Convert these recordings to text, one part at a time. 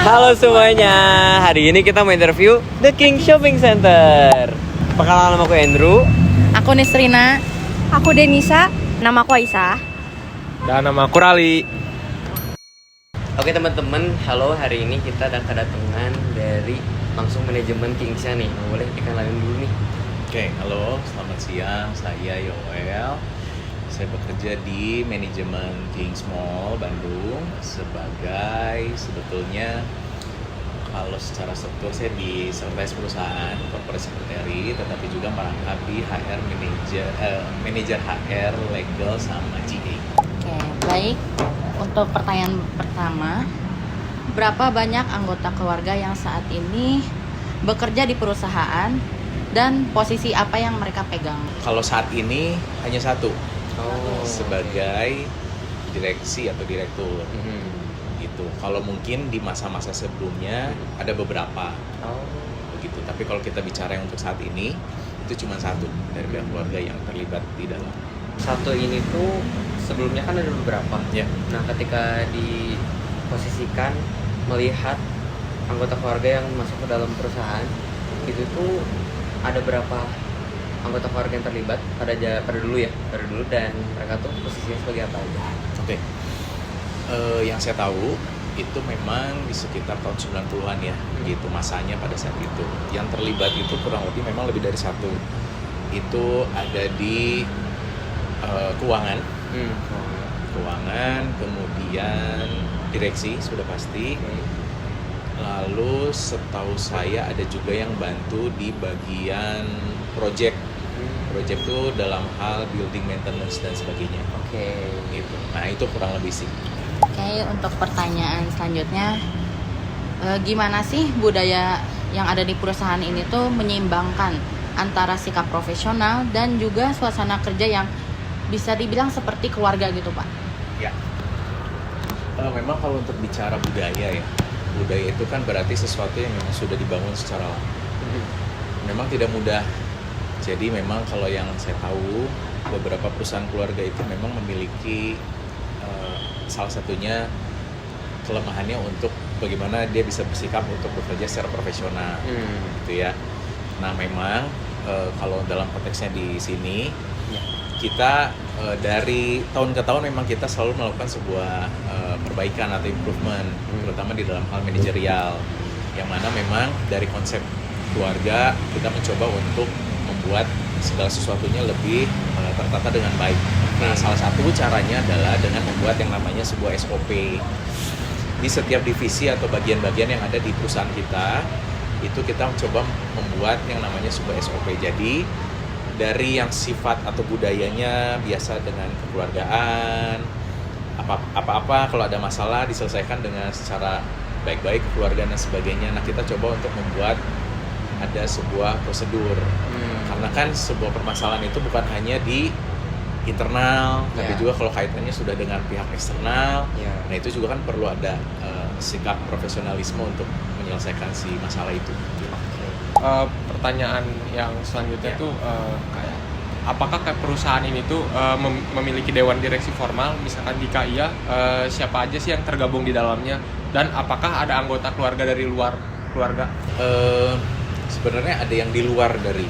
Halo semuanya, hari ini kita mau interview The King Shopping Center. Perkenalan, nama aku Andrew. Aku Nisrina. Aku Denisa. Nama aku Aisyah. Dan nama aku Rali. Oke teman-teman, halo, hari ini kita ada kedatangan dari langsung manajemen Kingsnya nih. Boleh dikenalin dulu nih. Oke, halo, selamat siang. Saya Yoel. Saya bekerja di manajemen Kings Mall Bandung sebagai sebetulnya kalau secara struktur saya di sekretaris perusahaan, corporate secretary, tetapi juga merangkap di HR manager HR, legal sama GA. Oke, baik. Untuk pertanyaan pertama, berapa banyak anggota keluarga yang saat ini bekerja di perusahaan dan posisi apa yang mereka pegang? Kalau saat ini hanya satu, Oh, sebagai direksi atau direktur. Gitu. Kalau mungkin di masa-masa sebelumnya ada beberapa Oh, begitu. Tapi kalau kita bicara yang untuk saat ini itu cuma satu dari pihak keluarga yang terlibat di dalam. satu ini tuh sebelumnya kan ada beberapa. Ya. Nah, ketika diposisikan melihat anggota keluarga yang masuk ke dalam perusahaan, itu tuh ada berapa anggota keluarga yang terlibat pada dulu dan mereka tuh posisinya sebagai apa aja? Oke. Yang saya tahu itu memang di sekitar tahun 90-an ya, gitu masanya pada saat itu. Yang terlibat itu kurang lebih memang lebih dari satu. Itu ada di keuangan, kemudian direksi sudah pasti. Lalu setahu saya ada juga yang bantu di bagian project itu dalam hal building maintenance dan sebagainya. Oke. Gitu. Nah itu kurang lebih sih. Oke, untuk pertanyaan selanjutnya, gimana sih budaya yang ada di perusahaan ini tuh menyeimbangkan antara sikap profesional dan juga suasana kerja yang bisa dibilang seperti keluarga gitu, Pak? Ya. Memang kalau untuk bicara budaya itu kan berarti sesuatu yang memang sudah dibangun secara lama. Memang tidak mudah. Jadi memang kalau yang saya tahu beberapa perusahaan keluarga itu memang memiliki salah satunya kelemahannya untuk bagaimana dia bisa bersikap untuk bekerja secara profesional, gitu ya. Nah memang kalau dalam konteksnya di sini kita dari tahun ke tahun memang kita selalu melakukan sebuah perbaikan atau improvement, terutama di dalam hal manajerial, yang mana memang dari konsep keluarga kita mencoba untuk membuat segala sesuatunya lebih tertata dengan baik. Nah, salah satu caranya adalah dengan membuat yang namanya sebuah SOP di setiap divisi atau bagian-bagian yang ada di perusahaan kita. Itu kita mencoba membuat yang namanya sebuah SOP. Jadi dari yang sifat atau budayanya biasa dengan kekeluargaan, apa-apa kalau ada masalah diselesaikan dengan secara baik-baik, kekeluargaan dan sebagainya. Nah, kita coba untuk membuat ada sebuah prosedur. Karena kan sebuah permasalahan itu bukan hanya di internal, tapi juga kalau kaitannya sudah dengan pihak eksternal. Nah, itu juga kan perlu ada sikap profesionalisme untuk menyelesaikan si masalah itu. Pertanyaan yang selanjutnya tuh kayak apakah perusahaan ini tuh memiliki dewan direksi formal? Misalkan jika iya, siapa aja sih yang tergabung di dalamnya, dan apakah ada anggota keluarga dari luar keluarga? Sebenarnya ada yang di luar dari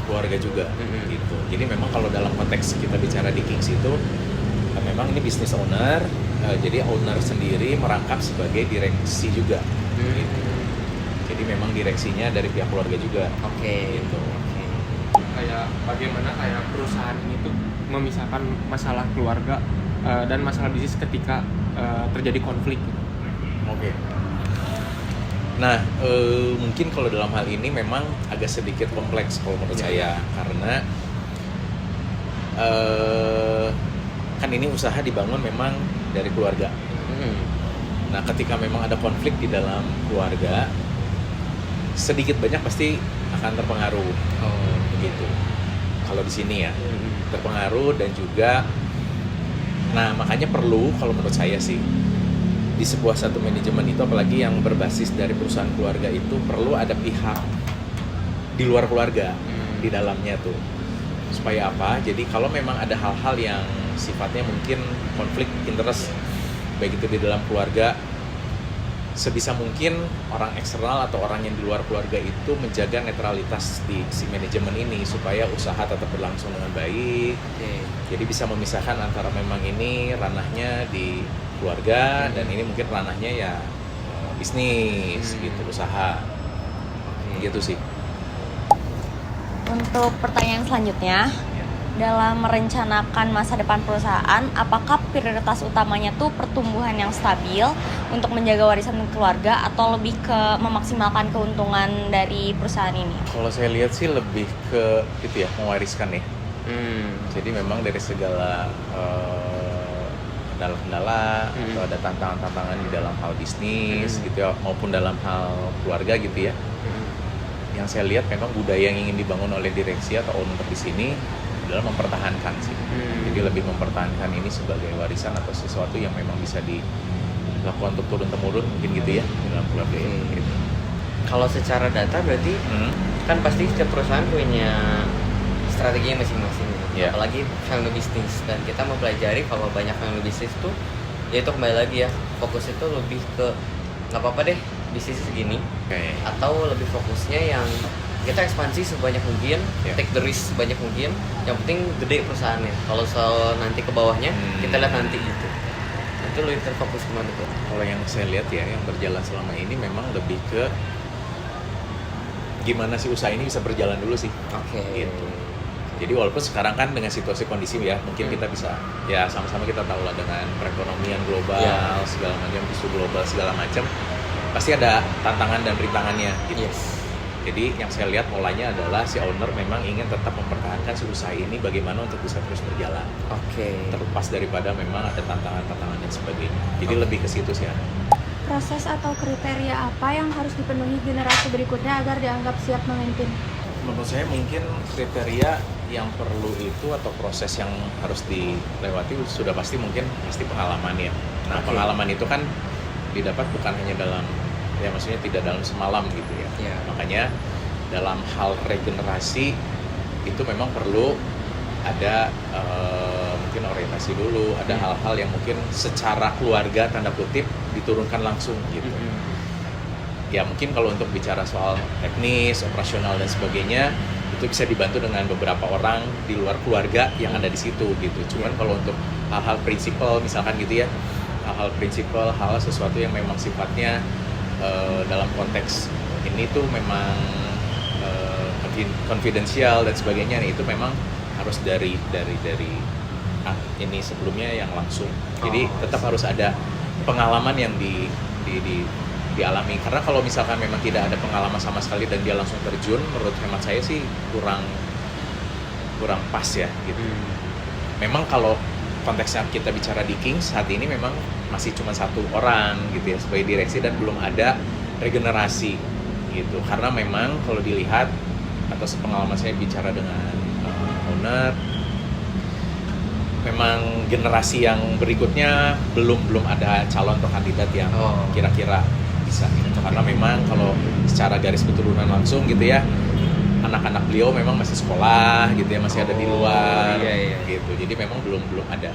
keluarga juga, gitu. Jadi memang kalau dalam konteks kita bicara di Kings itu memang ini business owner, jadi owner sendiri merangkap sebagai direksi juga, gitu. Jadi memang direksinya dari pihak keluarga juga. Oke. Gitu. Kayak bagaimana kayak perusahaan ini tuh memisahkan masalah keluarga dan masalah bisnis ketika terjadi konflik. Oke. Nah, mungkin kalau dalam hal ini memang agak sedikit kompleks kalau menurut saya, karena kan ini usaha dibangun memang dari keluarga. Nah, ketika memang ada konflik di dalam keluarga, sedikit banyak pasti akan terpengaruh. Begitu. Kalau di sini ya, terpengaruh dan juga, nah makanya perlu kalau menurut saya sih, di sebuah satu manajemen itu apalagi yang berbasis dari perusahaan keluarga itu perlu ada pihak di luar keluarga di dalamnya tuh. Supaya apa? Jadi kalau memang ada hal-hal yang sifatnya mungkin konflik interest baik itu di dalam keluarga sebisa mungkin orang eksternal atau orang yang di luar keluarga itu menjaga netralitas di si manajemen ini supaya usaha tetap berlangsung dengan baik. Oke. Jadi bisa memisahkan antara memang ini ranahnya di keluarga dan ini mungkin ranahnya ya bisnis gitu, usaha. Gitu sih. Untuk pertanyaan selanjutnya, dalam merencanakan masa depan perusahaan, apakah prioritas utamanya tuh pertumbuhan yang stabil untuk menjaga warisan keluarga atau lebih ke memaksimalkan keuntungan dari perusahaan ini? Kalau saya lihat sih lebih ke gitu ya, mewariskan ya. Jadi memang dari segala kendala-kendala atau ada tantangan-tantangan di dalam hal bisnis gitu ya, maupun dalam hal keluarga gitu ya. Yang saya lihat memang budaya yang ingin dibangun oleh direksi atau owner di sini adalah mempertahankan sih. Jadi lebih mempertahankan ini sebagai warisan atau sesuatu yang memang bisa dilakukan untuk turun-temurun mungkin gitu ya di dalam keluarga ini. Gitu. Kalau secara data berarti kan pasti setiap perusahaan punya strateginya masing-masing. Yeah. Apalagi family business, dan kita mempelajari kalau banyak family business tuh ya itu kembali lagi ya, fokus itu lebih ke nggak apa-apa deh bisnis segini, atau lebih fokusnya yang kita ekspansi sebanyak mungkin, take the risk sebanyak mungkin, yang penting gede perusahaannya. Kalau soal nanti ke bawahnya kita lihat nanti gitu. Itu lebih terfokus kemana tuh? Kalau yang saya lihat ya, yang berjalan selama ini memang lebih ke gimana sih usaha ini bisa berjalan dulu sih. Oke. Gitu. Jadi walaupun sekarang kan dengan situasi kondisi ya, mungkin kita bisa ya sama-sama kita tahu lah dengan perekonomian global, segala macam isu global segala macam, pasti ada tantangan dan rintangannya gitu. Yes. Jadi yang saya lihat polanya adalah si owner memang ingin tetap mempertahankan si usaha ini bagaimana untuk bisa terus berjalan. Oke. Terlepas daripada memang ada tantangan-tantangan dan sebagainya. Jadi lebih ke situ sih. Proses atau kriteria apa yang harus dipenuhi generasi berikutnya agar dianggap siap memimpin? Menurut saya mungkin kriteria yang perlu itu atau proses yang harus dilewati sudah pasti pengalaman ya. Nah, pengalaman itu kan didapat bukan hanya dalam ya maksudnya tidak dalam semalam gitu ya. Makanya dalam hal regenerasi itu memang perlu ada mungkin orientasi dulu, ada hal-hal yang mungkin secara keluarga tanda kutip diturunkan langsung gitu. Ya mungkin kalau untuk bicara soal teknis, operasional dan sebagainya itu bisa dibantu dengan beberapa orang di luar keluarga yang ada di situ gitu. Cuman kalau untuk hal-hal prinsipal misalkan gitu ya, hal-hal prinsipal, hal sesuatu yang memang sifatnya dalam konteks ini tuh memang konfidensial dan sebagainya, itu memang harus dari ini sebelumnya yang langsung. Jadi tetap harus ada pengalaman yang dialami, karena kalau misalkan memang tidak ada pengalaman sama sekali dan dia langsung terjun, menurut hemat saya sih kurang pas ya gitu. Memang kalau konteksnya kita bicara di Kings saat ini memang masih cuma satu orang gitu ya sebagai direksi dan belum ada regenerasi gitu, karena memang kalau dilihat atau sepengalaman saya bicara dengan owner, memang generasi yang berikutnya belum ada calon atau kandidat yang kira-kira bisa gitu. Karena memang kalau secara garis keturunan langsung gitu ya, anak-anak beliau memang masih sekolah gitu ya, masih ada di luar gitu. Jadi memang belum ada.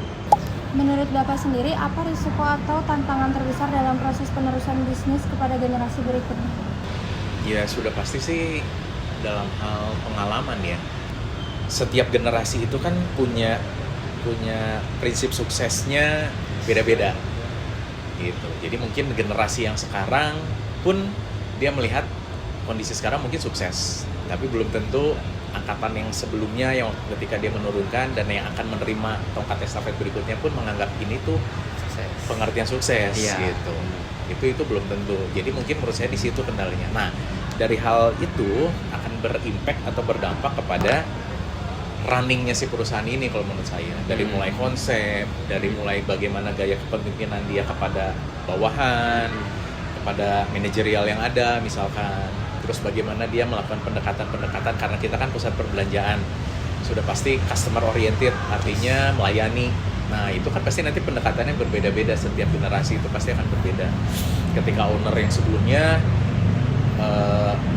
Menurut Bapak sendiri, apa risiko atau tantangan terbesar dalam proses penerusan bisnis kepada generasi berikutnya? Ya sudah pasti sih dalam hal pengalaman ya. Setiap generasi itu kan punya prinsip suksesnya beda-beda gitu. Jadi mungkin generasi yang sekarang pun dia melihat kondisi sekarang mungkin sukses, tapi belum tentu angkatan yang sebelumnya yang ketika dia menurunkan dan yang akan menerima tongkat estafet berikutnya pun menganggap ini tuh pengertian sukses gitu. Itu belum tentu. Jadi mungkin menurut saya di situ kendalanya. Nah, dari hal itu akan berimpact atau berdampak kepada runningnya si perusahaan ini kalau menurut saya. Dari mulai konsep, dari mulai bagaimana gaya kepemimpinan dia kepada bawahan, kepada manajerial yang ada misalkan. Terus bagaimana dia melakukan pendekatan-pendekatan, karena kita kan pusat perbelanjaan, sudah pasti customer oriented, artinya melayani. Nah itu kan pasti nanti pendekatannya berbeda-beda, setiap generasi itu pasti akan berbeda. Ketika owner yang sebelumnya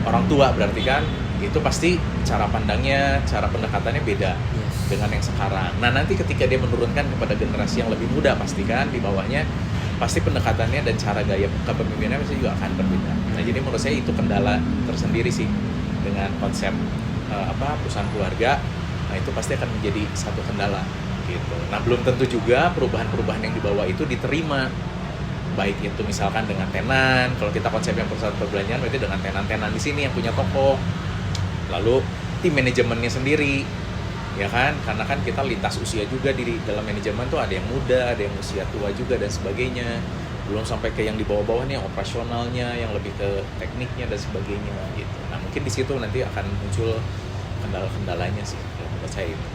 orang tua berarti kan, itu pasti cara pandangnya, cara pendekatannya beda dengan yang sekarang. Nah nanti ketika dia menurunkan kepada generasi yang lebih muda, pastikan di bawahnya pasti pendekatannya dan cara gaya kepemimpinannya pasti juga akan berbeda. Nah jadi menurut saya itu kendala tersendiri sih dengan konsep perusahaan keluarga. Nah itu pasti akan menjadi satu kendala gitu. Nah belum tentu juga perubahan-perubahan yang dibawa itu diterima, baik itu misalkan dengan tenan. Kalau kita konsepnya perusahaan perbelanjaan berarti dengan tenan-tenan di sini yang punya toko, lalu tim manajemennya sendiri, ya kan, karena kan kita lintas usia juga di dalam manajemen tuh ada yang muda, ada yang usia tua juga dan sebagainya, belum sampai ke yang di bawah-bawah nih, yang operasionalnya, yang lebih ke tekniknya dan sebagainya gitu. Nah mungkin di situ nanti akan muncul kendala-kendalanya sih kalau menurut saya itu.